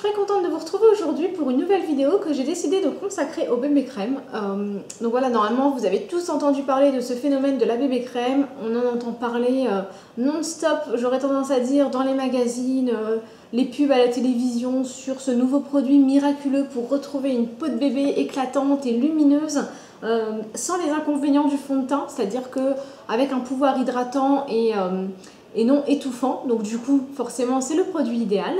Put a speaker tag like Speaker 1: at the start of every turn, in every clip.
Speaker 1: suis très contente de vous retrouver aujourd'hui pour une nouvelle vidéo que j'ai décidé de consacrer au bébé crème. Donc voilà, normalement vous avez tous entendu parler de ce phénomène de la bébé crème. On en entend parler non-stop, j'aurais tendance à dire, dans les magazines, les pubs à la télévision sur ce nouveau produit miraculeux pour retrouver une peau de bébé éclatante et lumineuse. Sans les inconvénients du fond de teint, c'est-à-dire qu'avec un pouvoir hydratant et non étouffant, donc du coup forcément c'est le produit idéal.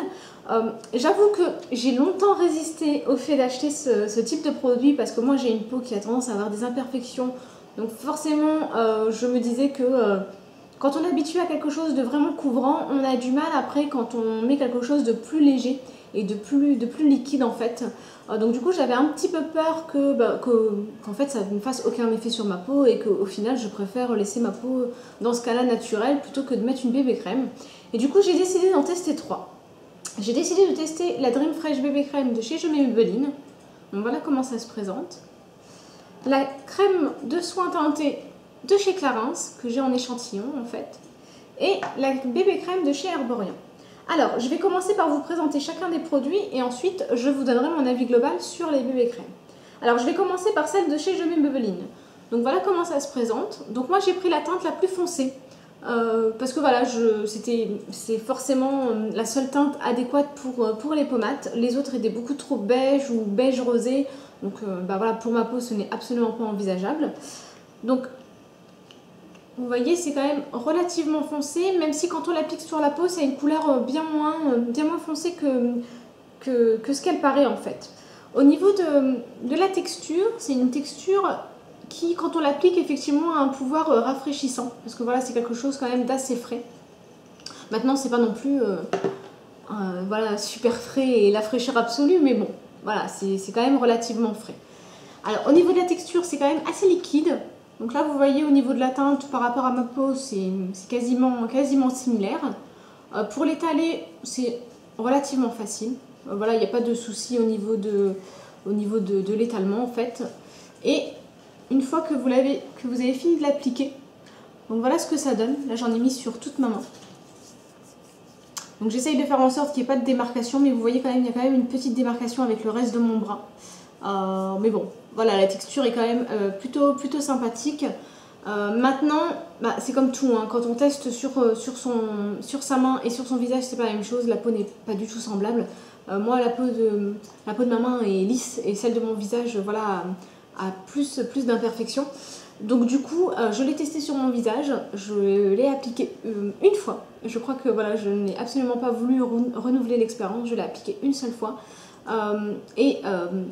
Speaker 1: J'avoue que j'ai longtemps résisté au fait d'acheter ce type de produit parce que moi j'ai une peau qui a tendance à avoir des imperfections, donc forcément je me disais que quand on est habitué à quelque chose de vraiment couvrant, on a du mal après quand on met quelque chose de plus léger et de plus liquide en fait. Donc du coup j'avais un petit peu peur qu'en fait ça ne fasse aucun effet sur ma peau et qu'au final je préfère laisser ma peau dans ce cas-là naturelle plutôt que de mettre une bébé crème. Et du coup j'ai décidé d'en tester 3. J'ai décidé de tester la Dream Fresh bébé crème de chez Je m'aime Maybelline. Donc voilà comment ça se présente. La crème de soin teintée de chez Clarins que j'ai en échantillon en fait. Et la bébé crème de chez Herborian. Alors, je vais commencer par vous présenter chacun des produits et ensuite je vous donnerai mon avis global sur les bébés crèmes. Alors, je vais commencer par celle de chez Je m'aime Maybelline. Donc voilà comment ça se présente. Donc moi j'ai pris la teinte la plus foncée parce que voilà, c'est forcément la seule teinte adéquate pour les pommates. Les autres étaient beaucoup trop beige ou beige rosé. Donc voilà, pour ma peau ce n'est absolument pas envisageable. Donc vous voyez, c'est quand même relativement foncé, même si quand on l'applique sur la peau, ça a une couleur bien moins foncée que ce qu'elle paraît en fait. Au niveau de la texture, c'est une texture qui, quand on l'applique, effectivement a un pouvoir rafraîchissant. Parce que voilà, c'est quelque chose quand même d'assez frais. Maintenant, c'est pas non plus voilà, super frais et la fraîcheur absolue, mais bon, voilà, c'est quand même relativement frais. Alors, au niveau de la texture, c'est quand même assez liquide. Donc là, vous voyez, au niveau de la teinte, par rapport à ma peau, c'est quasiment similaire. Pour l'étaler, c'est relativement facile. Voilà, il n'y a pas de souci au niveau de l'étalement, en fait. Et une fois que vous avez fini de l'appliquer, donc voilà ce que ça donne. Là, j'en ai mis sur toute ma main. Donc j'essaye de faire en sorte qu'il n'y ait pas de démarcation, mais vous voyez quand même, il y a quand même une petite démarcation avec le reste de mon bras. Mais bon, voilà, la texture est quand même plutôt sympathique. Maintenant, c'est comme tout, hein, quand on teste sur sa main et sur son visage, c'est pas la même chose, la peau n'est pas du tout semblable. Moi, la peau de ma main est lisse et celle de mon visage, voilà, a plus d'imperfections. Donc du coup, je l'ai testé sur mon visage, je l'ai appliqué une fois. Je crois que voilà, je n'ai absolument pas voulu renouveler l'expérience, je l'ai appliqué une seule fois.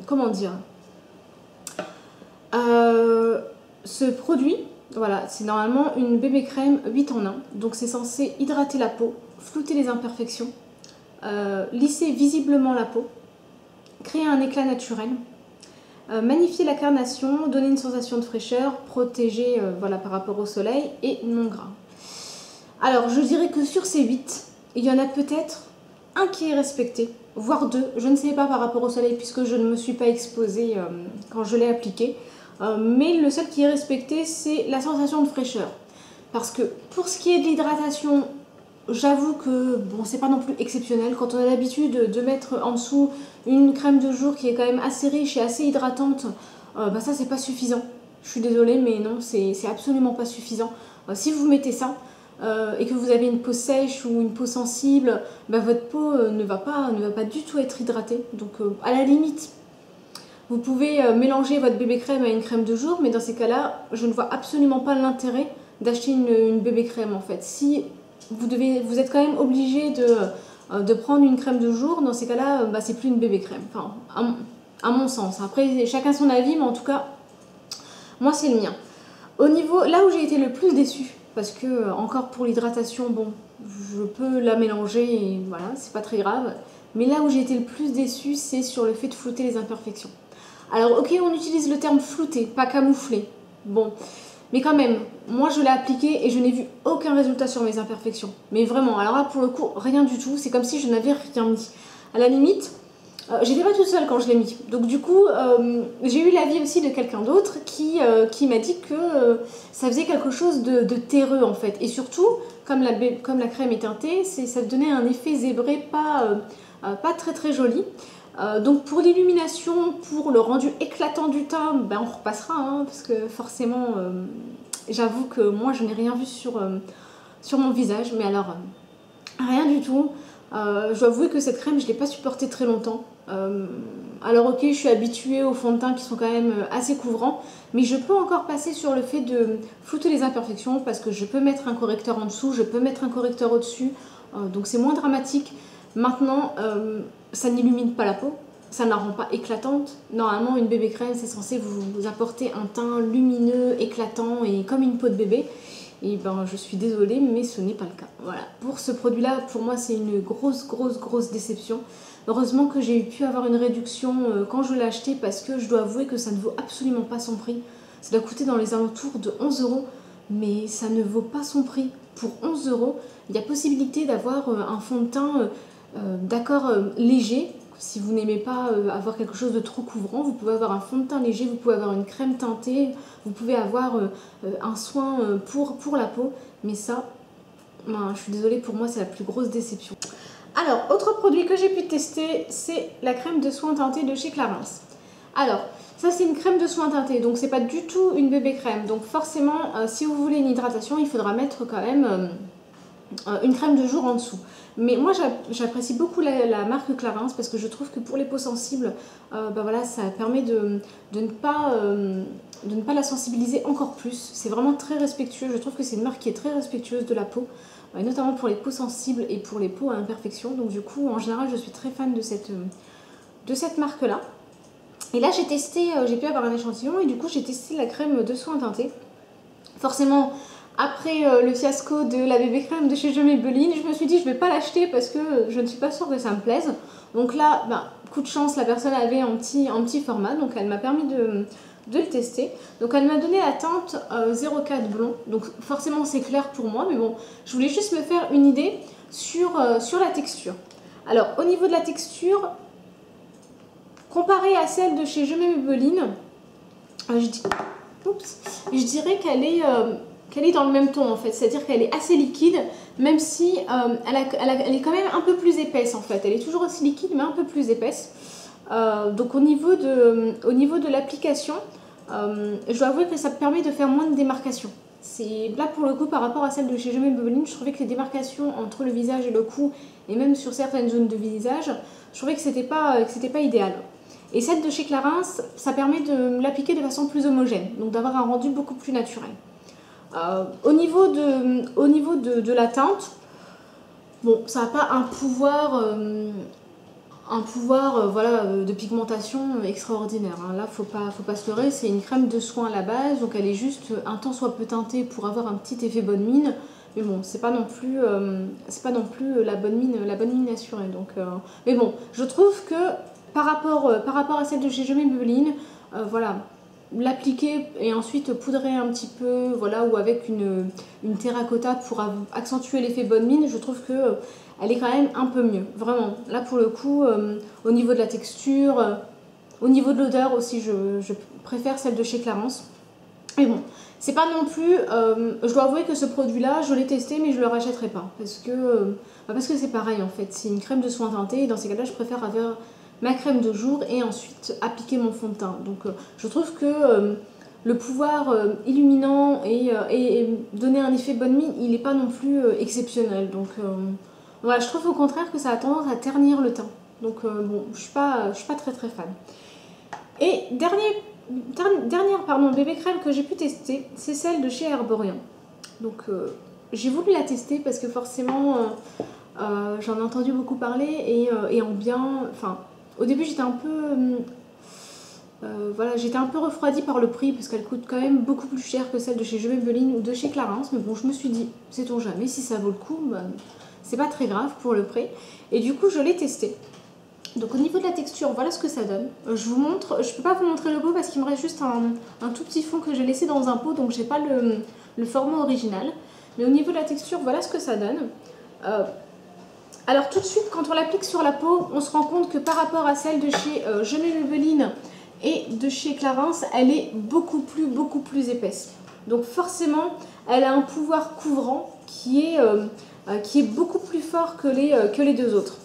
Speaker 1: Comment dire, ce produit, voilà, c'est normalement une bébé crème 8 en 1, donc c'est censé hydrater la peau, flouter les imperfections, lisser visiblement la peau, créer un éclat naturel, magnifier la carnation, donner une sensation de fraîcheur, protéger voilà, par rapport au soleil et non gras. Alors je dirais que sur ces 8, il y en a peut-être un qui est respecté, voire 2, je ne sais pas par rapport au soleil puisque je ne me suis pas exposée quand je l'ai appliqué, mais le seul qui est respecté c'est la sensation de fraîcheur. Parce que pour ce qui est de l'hydratation, j'avoue que bon, c'est pas non plus exceptionnel. Quand on a l'habitude de mettre en dessous une crème de jour qui est quand même assez riche et assez hydratante, ça c'est pas suffisant. Je suis désolée mais non, c'est absolument pas suffisant. Si vous mettez ça, et que vous avez une peau sèche ou une peau sensible, votre peau ne va pas du tout être hydratée. Donc à la limite, vous pouvez mélanger votre bébé crème à une crème de jour, mais dans ces cas-là, je ne vois absolument pas l'intérêt d'acheter une bébé crème en fait. Si vous êtes quand même obligé de prendre une crème de jour, dans ces cas-là, c'est plus une bébé crème. Enfin, à mon sens. Après, chacun son avis, mais en tout cas, moi c'est le mien. Au niveau, là où j'ai été le plus déçue, parce que encore pour l'hydratation, bon, je peux la mélanger et voilà, c'est pas très grave. Mais là où j'ai été le plus déçue, c'est sur le fait de flouter les imperfections. Alors ok, on utilise le terme flouter, pas camoufler. Bon, mais quand même, moi je l'ai appliqué et je n'ai vu aucun résultat sur mes imperfections. Mais vraiment, alors là pour le coup, rien du tout, c'est comme si je n'avais rien mis. À la limite, j'étais pas toute seule quand je l'ai mis. Donc du coup, j'ai eu l'avis aussi de quelqu'un d'autre qui m'a dit que ça faisait quelque chose de terreux en fait. Et surtout, comme la crème est teintée, ça donnait un effet zébré pas très très jolie. Donc pour l'illumination, pour le rendu éclatant du teint, ben on repassera, hein, parce que forcément, j'avoue que moi je n'ai rien vu sur mon visage, mais alors rien du tout. Je dois avouer que cette crème je ne l'ai pas supportée très longtemps. Alors ok, je suis habituée aux fonds de teint qui sont quand même assez couvrants, mais je peux encore passer sur le fait de flouter les imperfections parce que je peux mettre un correcteur en dessous, je peux mettre un correcteur au-dessus, donc c'est moins dramatique. Maintenant, ça n'illumine pas la peau, ça ne la rend pas éclatante. Normalement, une bébé crème, c'est censé vous apporter un teint lumineux, éclatant et comme une peau de bébé. Et ben, je suis désolée, mais ce n'est pas le cas. Voilà. Pour ce produit-là, pour moi, c'est une grosse déception. Heureusement que j'ai pu avoir une réduction quand je l'ai acheté parce que je dois avouer que ça ne vaut absolument pas son prix. Ça doit coûter dans les alentours de 11 €, mais ça ne vaut pas son prix. Pour 11 €, il y a possibilité d'avoir un fond de teint d'accord léger. Si vous n'aimez pas avoir quelque chose de trop couvrant, vous pouvez avoir un fond de teint léger, vous pouvez avoir une crème teintée, vous pouvez avoir un soin pour la peau. Mais ça, ben, je suis désolée, pour moi c'est la plus grosse déception. Alors, autre produit que j'ai pu tester, c'est la crème de soin teinté de chez Clarins. Alors, ça c'est une crème de soin teinté, donc c'est pas du tout une bébé crème. Donc forcément, si vous voulez une hydratation, il faudra mettre quand même une crème de jour en dessous. Mais moi j'apprécie beaucoup la marque Clarins parce que je trouve que pour les peaux sensibles, bah voilà, ça permet de ne pas la sensibiliser encore plus. C'est vraiment très respectueux, je trouve que c'est une marque qui est très respectueuse de la peau, notamment pour les peaux sensibles et pour les peaux à imperfection. Donc du coup, en général, je suis très fan de cette marque-là. Et là j'ai testé, j'ai pu avoir un échantillon et du coup j'ai testé la crème de soin teintée. Forcément, après le fiasco de la bébé crème de chez Je Maybelline, je me suis dit je vais pas l'acheter parce que je ne suis pas sûre que ça me plaise. Donc là, ben, coup de chance, la personne avait un petit format, donc elle m'a permis de le tester. Donc elle m'a donné la teinte 04 blond, donc forcément c'est clair pour moi, mais bon, je voulais juste me faire une idée sur la texture. Alors au niveau de la texture, comparée à celle de chez Je Maybelline, je dirais qu'elle est dans le même ton en fait, c'est-à-dire qu'elle est assez liquide, même si elle est quand même un peu plus épaisse en fait. Elle est toujours aussi liquide mais un peu plus épaisse. Donc au niveau de l'application, je dois avouer que ça permet de faire moins de démarcation. Là pour le coup, par rapport à celle de chez Je Maybelline, je trouvais que les démarcations entre le visage et le cou, et même sur certaines zones de visage, je trouvais que c'était pas idéal. Et celle de chez Clarins, ça permet de l'appliquer de façon plus homogène, donc d'avoir un rendu beaucoup plus naturel. Au niveau de la teinte, bon, ça n'a pas un pouvoir voilà, de pigmentation extraordinaire. Hein. Là, faut pas se leurrer, c'est une crème de soin à la base, donc elle est juste un tant soit peu teintée pour avoir un petit effet bonne mine. Mais bon, c'est pas non plus la bonne mine assurée. Donc, mais bon, je trouve que par rapport à celle de chez Je Maybelline, voilà, l'appliquer et ensuite poudrer un petit peu, voilà, ou avec une terracotta pour accentuer l'effet bonne mine, je trouve que elle est quand même un peu mieux, vraiment. Là pour le coup, au niveau de la texture, au niveau de l'odeur aussi, je préfère celle de chez Clarins. Mais bon, c'est pas non plus, je dois avouer que ce produit-là, je l'ai testé mais je le rachèterai pas parce que c'est pareil en fait, c'est une crème de soin teinté et dans ces cas-là, je préfère avoir ma crème de jour et ensuite appliquer mon fond de teint. Donc je trouve que le pouvoir illuminant et donner un effet bonne mine, il n'est pas non plus exceptionnel. Donc voilà, je trouve au contraire que ça a tendance à ternir le teint. Donc bon, je suis pas très fan. Et dernière bébé crème que j'ai pu tester, c'est celle de chez Herborian. Donc j'ai voulu la tester parce que forcément j'en ai entendu beaucoup parler et en bien, enfin au début j'étais un peu voilà, j'étais un peu refroidie par le prix parce qu'elle coûte quand même beaucoup plus cher que celle de chez Je Maybelline ou de chez Clarins, mais bon, je me suis dit, sait-on jamais, si ça vaut le coup, bah, c'est pas très grave pour le prix. Et du coup, je l'ai testé. Donc au niveau de la texture, voilà ce que ça donne. Je vous montre, je peux pas vous montrer le pot parce qu'il me reste juste un tout petit fond que j'ai laissé dans un pot, donc j'ai pas le format original. Mais au niveau de la texture, voilà ce que ça donne. Alors tout de suite, quand on l'applique sur la peau, on se rend compte que par rapport à celle de chez Je Maybelline et de chez Clarins, elle est beaucoup plus épaisse. Donc forcément, elle a un pouvoir couvrant qui est beaucoup plus fort que les deux autres.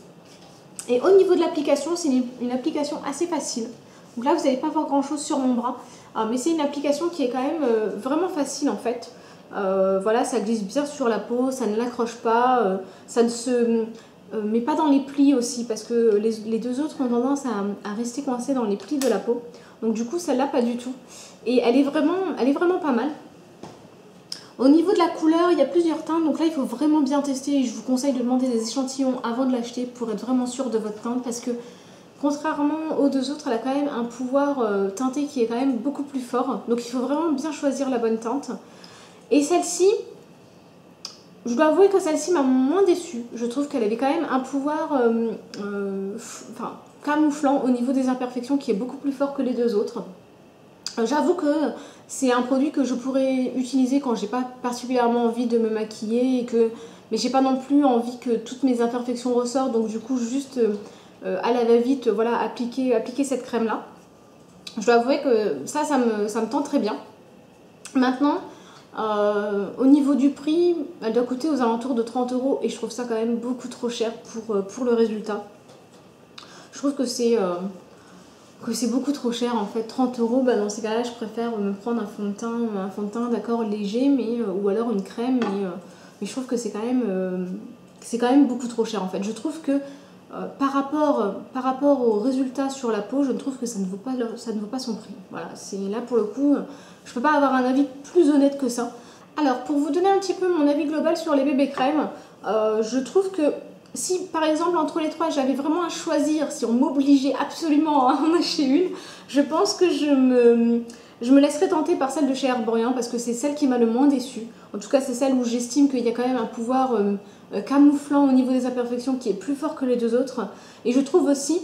Speaker 1: Et au niveau de l'application, c'est une application assez facile. Donc là, vous n'allez pas voir grand chose sur mon bras, mais c'est une application qui est quand même vraiment facile en fait. Voilà, ça glisse bien sur la peau, ça ne l'accroche pas, ça ne se met pas dans les plis aussi, parce que les deux autres ont tendance à rester coincés dans les plis de la peau. Donc du coup, celle-là, pas du tout. Et elle est vraiment pas mal. Au niveau de la couleur, il y a plusieurs teintes, donc là il faut vraiment bien tester et je vous conseille de demander des échantillons avant de l'acheter pour être vraiment sûr de votre teinte, parce que contrairement aux deux autres, elle a quand même un pouvoir teinté qui est quand même beaucoup plus fort, donc il faut vraiment bien choisir la bonne teinte. Et celle-ci, je dois avouer que celle-ci m'a moins déçue. Je trouve qu'elle avait quand même un pouvoir camouflant au niveau des imperfections qui est beaucoup plus fort que les deux autres. J'avoue que c'est un produit que je pourrais utiliser quand j'ai pas particulièrement envie de me maquiller, mais j'ai pas non plus envie que toutes mes imperfections ressortent, donc du coup juste à la va-vite, voilà, appliquer cette crème là. Je dois avouer que ça me tente très bien. Maintenant, au niveau du prix, elle doit coûter aux alentours de 30 € et je trouve ça quand même beaucoup trop cher pour le résultat. Je trouve que c'est beaucoup trop cher en fait. 30 €, bah dans ces cas-là, je préfère me prendre un fond de teint d'accord léger, ou alors une crème, mais je trouve que c'est quand même beaucoup trop cher en fait. Je trouve que par rapport au résultat sur la peau, je trouve que ça ne vaut pas son prix. Voilà, c'est là pour le coup, je peux pas avoir un avis plus honnête que ça. Alors pour vous donner un petit peu mon avis global sur les bébés crèmes, je trouve que si par exemple entre les trois j'avais vraiment à choisir, si on m'obligeait absolument à en acheter une, je pense que je me laisserais tenter par celle de chez Herborian parce que c'est celle qui m'a le moins déçue. En tout cas c'est celle où j'estime qu'il y a quand même un pouvoir camouflant au niveau des imperfections qui est plus fort que les deux autres. Et je trouve aussi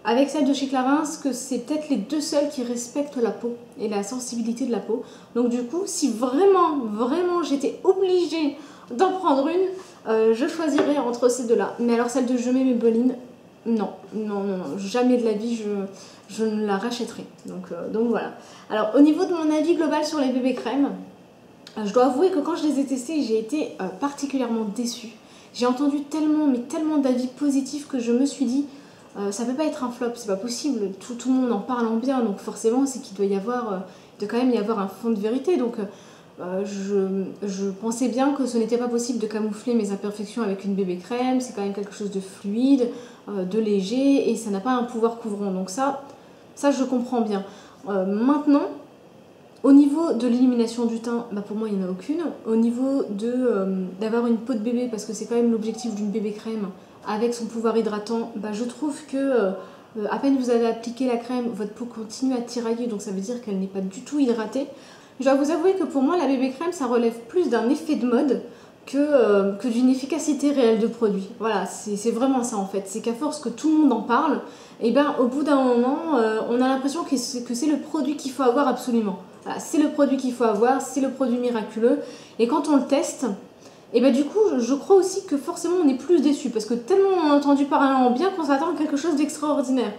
Speaker 1: avec celle de chez Clarins que c'est peut-être les deux seules qui respectent la peau et la sensibilité de la peau. Donc du coup si vraiment j'étais obligée d'en prendre une, je choisirais entre ces deux-là. Mais alors celle de Je mets Maybelline, non, jamais de la vie je ne la rachèterai. Donc voilà. Alors au niveau de mon avis global sur les bébés crèmes, je dois avouer que quand je les ai testés, j'ai été particulièrement déçue. J'ai entendu tellement d'avis positifs que je me suis dit, ça peut pas être un flop, c'est pas possible. Tout le monde en parle en bien, donc forcément c'est qu'il doit quand même y avoir un fond de vérité. Donc je pensais bien que ce n'était pas possible de camoufler mes imperfections avec une bébé crème. C'est quand même quelque chose de fluide, de léger, et ça n'a pas un pouvoir couvrant. Donc ça je comprends bien. Maintenant, au niveau de l'élimination du teint, bah pour moi il n'y en a aucune. Au niveau d'avoir une peau de bébé, parce que c'est quand même l'objectif d'une bébé crème, avec son pouvoir hydratant, bah je trouve que à peine vous avez appliqué la crème, votre peau continue à tirailler, donc ça veut dire qu'elle n'est pas du tout hydratée. Je dois vous avouer que pour moi la bébé crème ça relève plus d'un effet de mode que d'une efficacité réelle de produit. Voilà, c'est vraiment ça en fait. C'est qu'à force que tout le monde en parle, et ben au bout d'un moment on a l'impression que c'est le produit qu'il faut avoir absolument. Voilà, c'est le produit qu'il faut avoir, c'est le produit miraculeux. Et quand on le teste, et ben du coup, je crois aussi que forcément on est plus déçu parce que tellement on a entendu parler en bien qu'on s'attend à quelque chose d'extraordinaire.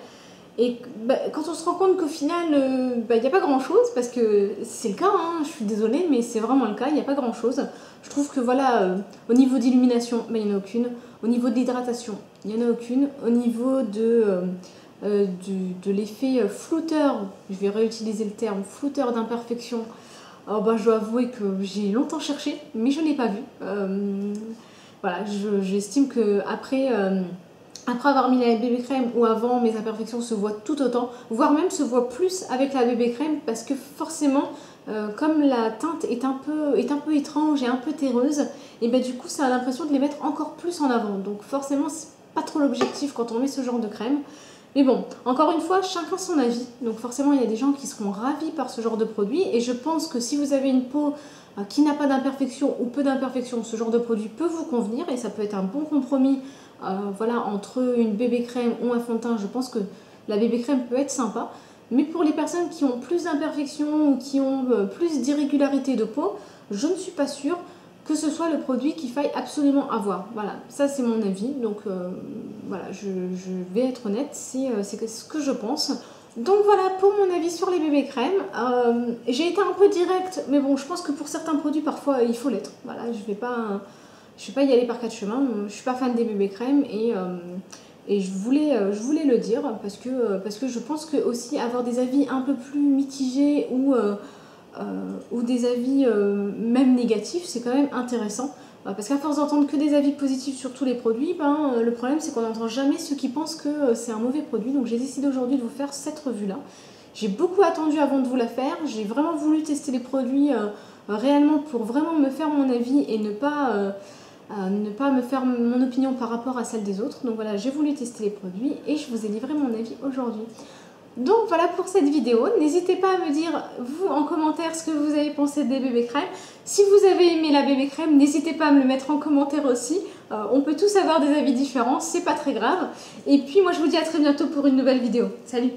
Speaker 1: Et bah, quand on se rend compte qu'au final, il n'y a pas grand chose, parce que c'est le cas, hein, je suis désolée, mais c'est vraiment le cas, il n'y a pas grand chose. Je trouve que voilà, au niveau d'illumination, il n'y en a aucune. Au niveau de l'hydratation, il n'y en a aucune. Au niveau de l'effet flouteur, je vais réutiliser le terme, flouteur d'imperfection, je dois avouer que j'ai longtemps cherché, mais je ne l'ai pas vu. Voilà, j'estime qu'après avoir mis la bébé crème ou avant, mes imperfections se voient tout autant, voire même se voient plus avec la bébé crème, parce que forcément, comme la teinte est un peu étrange et un peu terreuse, et ben du coup ça a l'impression de les mettre encore plus en avant. Donc forcément c'est pas trop l'objectif quand on met ce genre de crème. Mais bon, encore une fois, chacun son avis. Donc forcément, il y a des gens qui seront ravis par ce genre de produit. Et je pense que si vous avez une peau qui n'a pas d'imperfection ou peu d'imperfection, ce genre de produit peut vous convenir. Et ça peut être un bon compromis voilà, entre une bébé crème ou un fond de teint. Je pense que la bébé crème peut être sympa. Mais pour les personnes qui ont plus d'imperfections ou qui ont plus d'irrégularité de peau, je ne suis pas sûre que ce soit le produit qu'il faille absolument avoir. Voilà, ça c'est mon avis, donc voilà, je vais être honnête, c'est ce que je pense. Donc voilà pour mon avis sur les bébés crèmes. J'ai été un peu directe, mais bon, je pense que pour certains produits, parfois, il faut l'être. Voilà, je je ne vais pas y aller par quatre chemins. Je ne suis pas fan des bébés crèmes et je voulais le dire parce que je pense que aussi avoir des avis un peu plus mitigés ou des avis même négatifs, c'est quand même intéressant. Parce qu'à force d'entendre que des avis positifs sur tous les produits, le problème c'est qu'on n'entend jamais ceux qui pensent que c'est un mauvais produit. Donc j'ai décidé aujourd'hui de vous faire cette revue-là. J'ai beaucoup attendu avant de vous la faire. J'ai vraiment voulu tester les produits réellement pour vraiment me faire mon avis et ne pas me faire mon opinion par rapport à celle des autres. Donc voilà, j'ai voulu tester les produits et je vous ai livré mon avis aujourd'hui. Donc voilà pour cette vidéo. N'hésitez pas à me dire, vous, en commentaire, ce que vous avez pensé des bébés crèmes. Si vous avez aimé la bébé crème, n'hésitez pas à me le mettre en commentaire aussi. On peut tous avoir des avis différents, c'est pas très grave. Et puis moi, je vous dis à très bientôt pour une nouvelle vidéo. Salut!